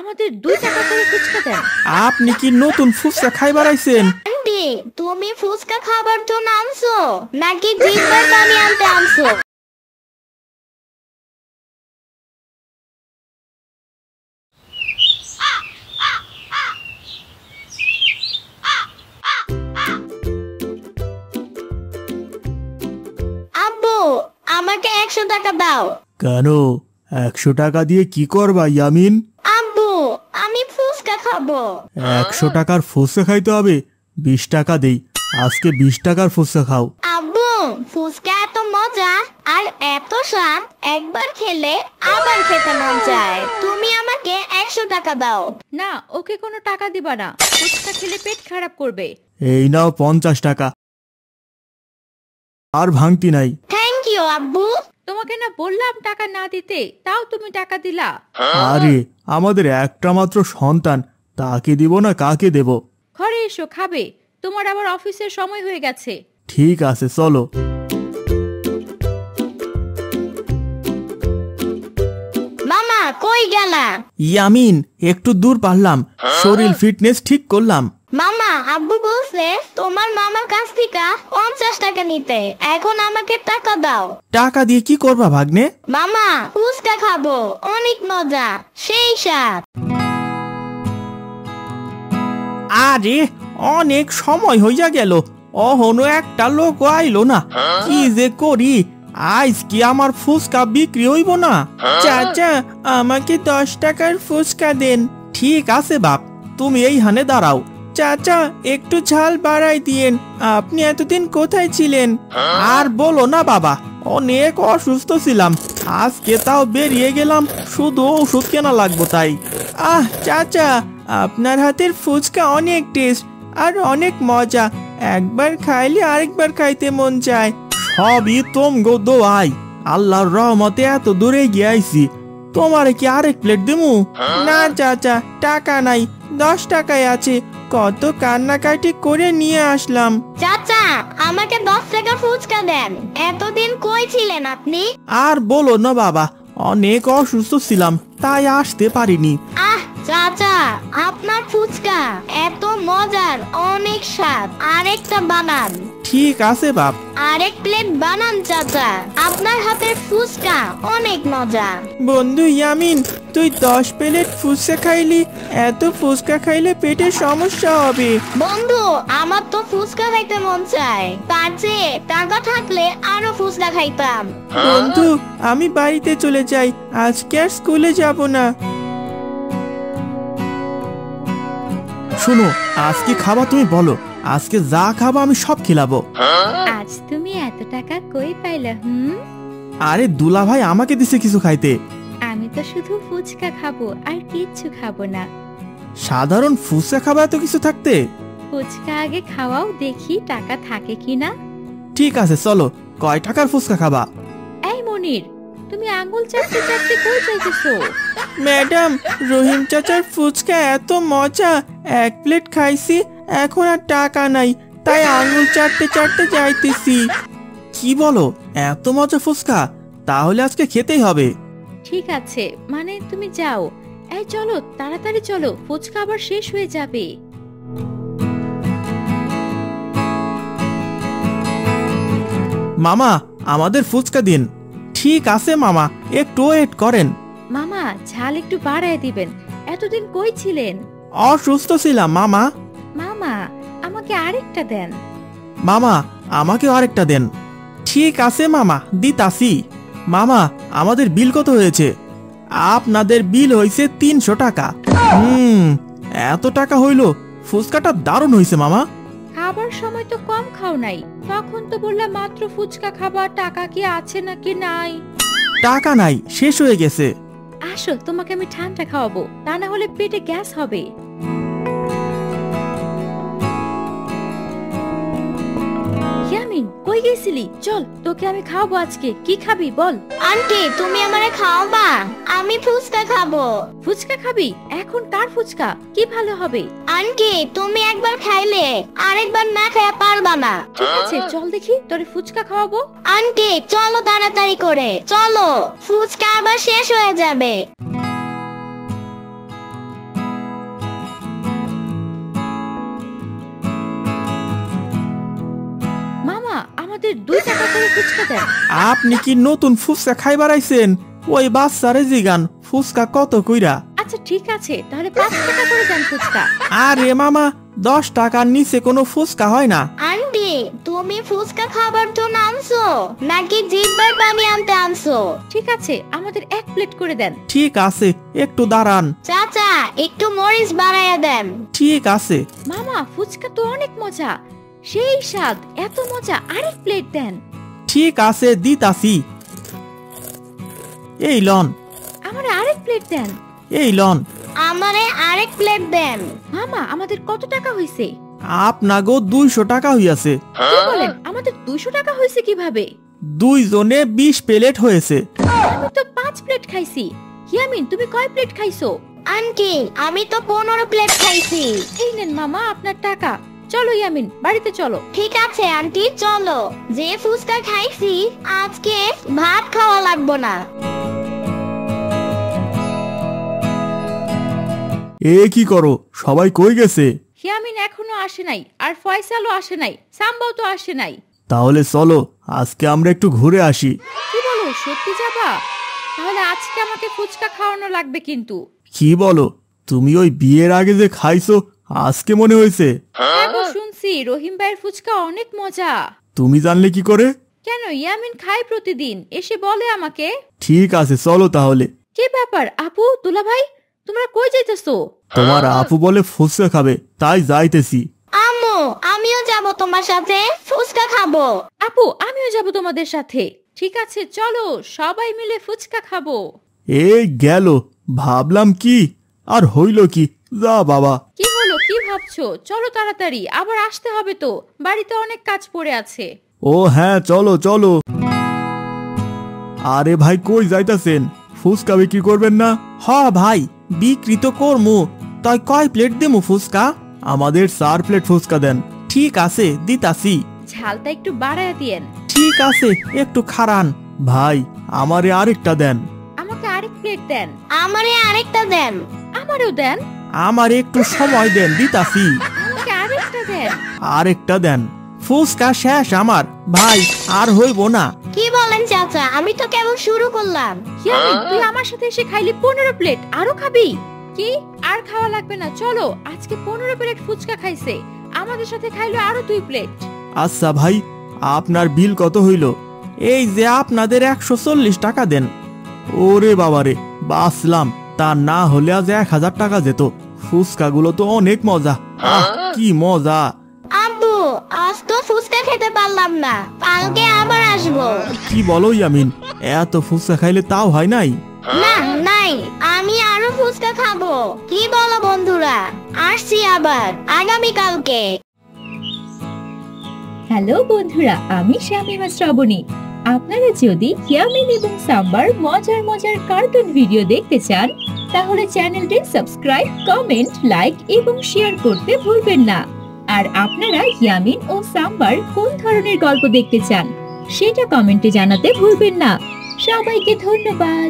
আমাদের 2 টাকা করে ফুচকা দেন। আপনি কি নতুন ফুচকা খাইবার আইছেন? আন্টি তুমি ফুচকা খাবার জন্য আনছো নাকি জিতবার পানি আনতে আনছো? আব্বু আমাকে 100 টাকা দাও। কেন 100 টাকা দিয়ে কি করবা ইয়ামিন? আব্বু আমি ফুচকা খাবো। 100 টাকার ফুচকা খাইতে হবে? 20 টাকা দেই, আজকে 20 টাকার ফুচকা খাও। আব্বু ফুচকা এত মজা আর এত স্বাদ, একবার খেলে আবার খেতে মন চায়। তুমি আমাকে 100 টাকা দাও। না, ওকে কোনো টাকা দিবা না, ফুচকা খেলে পেট খারাপ করবে। এই নাও 50 টাকা, আর ভাঙতি নাই। থ্যাংক ইউ আব্বু। তোমাকে না বললাম টাকা না দিতে, তাও তুমি টাকা দিলা। আরে আমাদের একটা মাত্র সন্তান, তাকে দিব না কাকে দেব? ঘরে এসো, খাবে। তোমার আবার অফিসের সময় হয়ে গেছে। ঠিক আছে চলো। মামা কই গেলা? ইয়ামিন একটু দূর পারলাম, শরীর ফিটনেস ঠিক করলাম। মামা আব্বু বলছে তোমার মামার কাছ থেকে 50 টাকা নিতে, এখন আমাকে টাকা দাও। টাকা দিয়ে কি করবা ভাগ্নে? মামা ফুচকা খাবো, অনেক মজা, সেই স্বাদ। আরে অনেক সময় হইয়া গেল, অহনো একটা লোক আইলো না, কি যে করি? আইস কি আমার ফুচকা বিক্রি হইব না? চাচা আমাকে 10 টাকার ফুচকা দেন। ঠিক আছে বাপ, তুমি এইখানে দাঁড়াও। চাচা একটু ঝাল বাড়াই দিয়েন, আপনি এতদিন কোথায় ছিলেন? আর বলো না বাবা, অনেক অসুস্থ ছিলাম, আজকে তাও বেরিয়ে গেলাম, শুধু ওষুধ কেনা লাগবো তাই। চাচা আপনার হাতের ফুচকা অনেক টেস্ট আর অনেক মজা, একবার খাইলে আরেকবার খাইতে মন চায়। সবই তোমগো দোয়াই, আল্লাহর রহমতে এত দূরে গিয়ে আইছি, তোমারে কি আরেক প্লেট দিমু? না চাচা টাকা নাই, 10 টাকায় আছে, কত কান্নাকাটি করে নিয়ে আসলাম। চাচা আমাকে 10 টাকা ফুচকা দেন, এতদিন কই ছিলেন আপনি? আর বলো না বাবা, অনেক অসুস্থ ছিলাম, তাই আসতে পারিনি। চাচা আপনার ফুচকা এত মজার, অনেক স্বাদ, আরেকটা বানান। ঠিক আছে বাপ। আরেক প্লেট বানান চাচা, আপনার হাতের ফুচকা অনেক মজা। বন্ধু ইয়ামিন, তুই 10 প্লেট ফুচকা খাইলি, এত ফুচকা খাইলে পেটের সমস্যা হবে। বন্ধু আমার তো ফুচকা খাইতে মন চায়, তার চেয়ে টাকা থাকলে আরো ফুচকা খাইতাম। বন্ধু আমি বাড়িতে চলে যাই, আজকে আর স্কুলে যাব না। শোনো, আজকে খাবা তুমি বলো, আজকে যা খাবা আমি সব খিলাবো। আজ তুমি এত টাকা কই পাইলা? আরে দুলা ভাই আমাকে দিছে কিছু খাইতে। আমি তো শুধু ফুচকা খাবো আর কিচ্ছু খাবো না। সাধারণ ফুচকা খাবা এত কিছু থাকতে? ফুচকা আগে খাওয়াও, দেখি টাকা থাকে কিনা। ঠিক আছে চলো, কয় টাকার ফুচকা খাবা? এই মনির, তুমি আঙ্গুল চাটতে চাটতে কই যাইতেছো? ম্যাডাম রহিম চাচার ফুচকা এত মজা, 1 প্লেট খাইছি, এখন আর টাকা নাই, তাই আঙ্গুল চাটতে চাটতে যাইতেছি। কি বলো, এত মজা ফুচকা? তাহলে আজকে খেতেই হবে। ঠিক আছে, মানে তুমি যাও। এই চলো তাড়াতাড়ি চলো, ফুচকা আবার শেষ হয়ে যাবে। মামা আমাদের ফুচকা দিন। ঠিক আছে মামা, একটু ওয়েট করেন। মামা ঝাল একটু বাড়ায় দিবেন, এতদিন কই ছিলেন? অসুস্থ ছিলাম মামা। মামা আমাকে আরেকটা দেন। মামা আমাকে আরেকটা দেন। ঠিক আছে মামা, দিতাছি। মামা আমাদের বিল কত হয়েছে? আপনাদের বিল হয়েছে 300 টাকা। এত টাকা হইল? ফুচকাটা দারুণ হয়েছে মামা। খাবার সময় তো কম খাও নাই, তখন তো বললাম মাত্র ফুচকা খাবা, টাকা কি আছে নাকি নাই? টাকা নাই, শেষ হয়ে গেছে। আসো তোমাকে আমি ঠান্ডা খাওয়াবো, তা না হলে পেটে গ্যাস হবে। ইয়ামিন কই গেছিলি? চল তোকে আমি খাওয়াবো আজকে, কি খাবি বল? আন্টি তুমি আমারে খাওয়াবা? আমি ফুচকা খাবো। ফুচকা খাবি? এখন কার ফুচকা? কি ভালো হবে? আন্টি তুমি একবার খাইলে আরেকবার না খেয়ে পারবা না। ঠিক আছে চল দেখি তোরে ফুচকা খাওয়াবো। আন্টি চলো তাড়াতাড়ি করে, চলো ফুচকা আবার শেষ হয়ে যাবে। আমাদের 2 টাকা করে ফুচকা দেন। আপনি কি নতুন ফুচকা খাইবার আইছেন? ওই বাচ্চারে জিগান ফুচকা কত কইরা। আচ্ছা ঠিক আছে, তাহলে 5 টাকা করে দেন ফুচকা। আরে মামা, 10 টাকার নিচে কোনো ফুচকা হয় না। আন্টি, তুমি ফুচকা খাবার জন্য আনছো নাকি জিব্বার পানি আনতে আনছো? ঠিক আছে, আমাদের 1 প্লেট করে দেন। ঠিক আছে, একটু দাঁড়ান। চাচা, একটু মরিচ বাড়াইয়া দেন। ঠিক আছে। মামা, ফুচকা তো অনেক মজা, সেই স্বাদ, এত মজা, আরেক প্লেট দেন। ঠিক আছে, দিতাছি। এই লন। আমারে আরেক প্লেট দেন। এই লন। আমারে আরেক প্লেট দেন। মামা, আমাদের কত টাকা হইছে? আপনাগো 200 টাকা হইয়াছে। কি বলেন? আমাদের 200 টাকা হইছে কিভাবে? 2 জনে 20 প্লেট হয়েছে। আমি তো 5 প্লেট খাইছি। ইয়ামিন, তুমি কয় প্লেট খাইছো? আন্টি, আমি তো 15 প্লেট খাইছি। এই নেন মামা আপনার টাকা। চলো ইয়ামিন, বাড়িতে চলো। ঠিক আছে আন্টি, চলো। যে ফুচকা খাইছি আজকে ভাত খাওয়া লাগবো না। এ কি করো? সবাই কই গেছে? ইয়ামিন এখনো আসে নাই, আর ফয়সালও আসে নাই, সাম্বাও তো আসে নাই। তাহলে চলো আজকে আমরা একটু ঘুরে আসি। কি বলো, সত্যি যাবা? তাহলে আজকে আমাকে ফুচকা খাওয়ানো লাগবে কিন্তু। কি বলো? তুমি ওই বিয়ের আগে যে খাইছো আজকে মনে হয়েছে? হ্যাঁ গো, শুনছি রহিম ভাইয়ের ফুচকা অনেক মজা। তুমি জানলে কি করে? কেন, ইয়ামিন খায় প্রতিদিন, এসে বলে আমাকে। ঠিক আছে, চলো তাহলে। কি ব্যাপার আপু, দুলা ভাই, তোমরা কই যাইতেছো? তোমার আপু বলে ফুচকা খাবে, তাই যাইতেছি। আম্মু, আমিও যাব তোমার সাথে, ফুচকা খাবো। আপু, আমিও যাব তোমাদের সাথে। ঠিক আছে চলো, সবাই মিলে ফুচকা খাবো। এই গেল, ভাবলাম কি আর হইল কি। যা বাবা। কি হলো, কি ভাবছো? চলো তাড়াতাড়ি, আবার আসতে হবে তো, বাড়িতে অনেক কাজ পড়ে আছে। ও হ্যাঁ, চলো চলো। আরে ভাই, কই যাইতাছেন? ফুচকা বিক্রি করবেন না? হ্যাঁ ভাই, বিক্রি তো করমু। তাই কয় প্লেট দেমু ফুচকা? আমাদের 4 প্লেট ফুচকা দেন। ঠিক আছে, দিতাছি। ঝালটা একটু বাড়ায় দিয়েন। ঠিক আছে, একটু খারান। ভাই, আমারে আরেকটা দেন। আমাকে আরেক প্লেট দেন। আমারে আরেকটা দেন। আমারও দেন। আমার একটু সময় দেন, দিতাছি। আমাকে আরেকটা দেন। আরেকটা দেন। ফুচকা শেষ আমার ভাই, আর হইব না। কি বলেন চাচা? আমি তো কেবল শুরু করলাম। ইয়ামিন, তুই আমার সাথে এসে খাইলি 15 প্লেট, আরো খাবি? কি, আর খাওয়া লাগবে না, চলো। আজকে 15 প্লেট ফুচকা খাইছে, আমাদের সাথে খাইলো আরো 2 প্লেট। আচ্ছা ভাই, আপনার বিল কত হইল? এই যে আপনাদের 140 টাকা দেন। ওরে বাবারে, বাঁচলাম। তা না হলে আজ 1000 টাকা যেত। ফুচকা গুলো তো অনেক মজা। আহ, কি মজা। আব্বু, আজ তো ফুচকা খেতে পারলাম না, কালকে আবার আসবো। কি বলো ইয়ামিন, এত ফুচকা খাইলে তাও হয় নাই? না, নাই, আমি আরো ফুচকা খাবো। কি বলো বন্ধুরা? আসছি আবার আগামী কালকে। হ্যালো বন্ধুরা, আমি শামিমা শ্রাবণী। আপনারা যদি ইয়ামিন এবং সাম্বার মজার মজার কার্টুন ভিডিও দেখতে চান, তাহলে চ্যানেলটি সাবস্ক্রাইব, কমেন্ট, লাইক এবং শেয়ার করতে ভুলবেন না। আর আপনারা ইয়ামিন ও সাম্বার কোন ধরনের গল্প দেখতে চান, সেটা কমেন্টে জানাতে ভুলবেন না। সবাইকে ধন্যবাদ।